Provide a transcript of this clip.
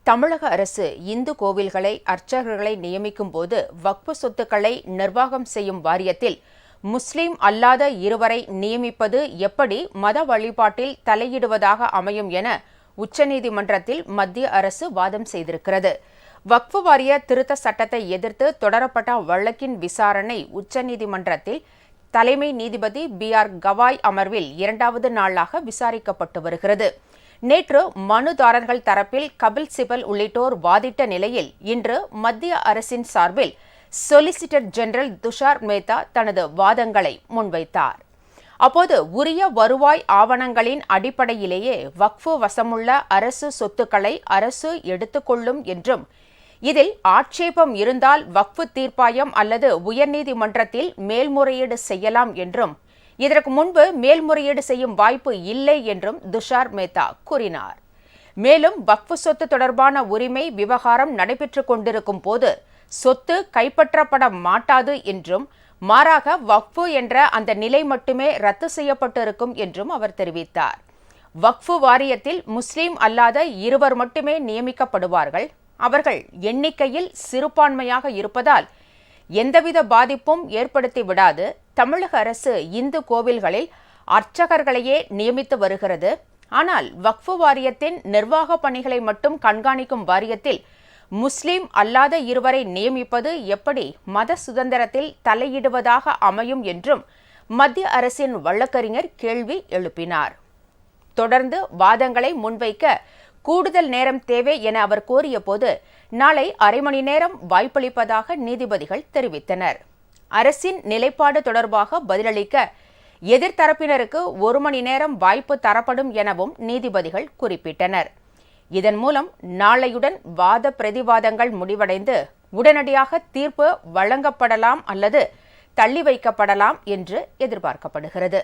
தமிழக அரசு இந்து கோவில்களை அர்ச்சகர்களை நியமிக்கும் போது வக்ஃப் சொத்துக்களை நிர்வாகம் செய்யும் வாரியத்தில் முஸ்லிம் அல்லாத இருவரை நியமிப்பது எப்படி மத வழிபாட்டில் தலையிடுவதாக அமையும் என உச்சநீதிமன்றத்தில் மத்திய அரசு வாதம் செய்திருக்கிறது. வக்ஃப் வாரிய திருத்த சட்டத்தை எதிர்த்து தொடரப்பட்ட வழக்கின் விசாரணை உச்சநீதிமன்றத்தில் தலைமை நீதிபதி பி.ஆர். கவாய் அமர்வில் இரண்டாவது நாளாக விசாரிக்கப்பட்டு வருகிறது. நேற்று மனுதாரர்கள் தரப்பில் கபில் சிபல் உள்ளிட்டோர் வாதிட்ட நிலையில் இன்று மத்திய அரசின் சார்பில் சொலிசிட்டர் ஜெனரல் துஷார் மேத்தா தனது வாதங்களை முன்வைத்தார். அப்போது உரிய வருவாய் ஆவணங்களின் அடிப்படையிலேயே வக்ஃப் வசமுள்ள அரசு சொத்துக்களை அரசு எடுத்துக்கொள்ளும் என்றும் இதில் ஆட்சேபம் இருந்தால் வக்ஃப் தீர்ப்பாயம் அல்லது உயர்நீதிமன்றத்தில் மேல்முறையீடு செய்யலாம் என்றும் இதற்கு முன்பு மேல்முறையீடு செய்யும் வாய்ப்பு இல்லை என்றும் துஷார் மேத்தா கூறினார். மேலும் வக்ஃப் சொத்து தொடர்பான உரிமை விவகாரம் நடைபெற்றுக் கொண்டிருக்கும் போது சொத்து கைப்பற்றப்பட மாட்டாது என்றும் மாறாக வக்ஃப் என்ற அந்த நிலை மட்டுமே ரத்து செய்யப்பட்டிருக்கும் என்றும் அவர் தெரிவித்தார். வக்ஃப் வாரியத்தில் முஸ்லிம் அல்லாத இருவர் மட்டுமே நியமிக்கப்படுவார்கள். அவர்கள் எண்ணிக்கையில் சிறுபான்மையாக இருப்பதால் எந்தவித பாதிப்பும் ஏற்படுத்தி விடாது. தமிழக அரசு இந்து கோவில்களில் அர்ச்சகர்களையே நியமித்து வருகிறது. ஆனால் வக்ஃப் வாரியத்தின் நிர்வாக பணிகளை மட்டும் கண்காணிக்கும் வாரியத்தில் முஸ்லிம் அல்லாத இருவரை நியமிப்பது எப்படி மத சுதந்திரத்தில் தலையிடுவதாக அமையும் என்றும் மத்திய அரசின் வழக்கறிஞர் கேள்வி எழுப்பினார். தொடர்ந்து வாதங்களை முன்வைக்க கூடுதல் நேரம் தேவை என அவர் கோரிய போது நாளை அரை மணி நேரம் வாய்ப்பளிப்பதாக நீதிபதிகள் தெரிவித்தனர். அரசின் நிலைப்பாடு தொடர்பாக பதிலளிக்க எதிர்த்தரப்பினருக்கு 1 மணி நேரம் வாய்ப்பு தரப்படும் எனவும் நீதிபதிகள் குறிப்பிட்டனர். இதன் மூலம் நாளையுடன் வாத பிரதிவாதங்கள் முடிவடைந்து உடனடியாக தீர்ப்பு வழங்கப்படலாம் அல்லது தள்ளி வைக்கப்படலாம் என்று எதிர்பார்க்கப்படுகிறது.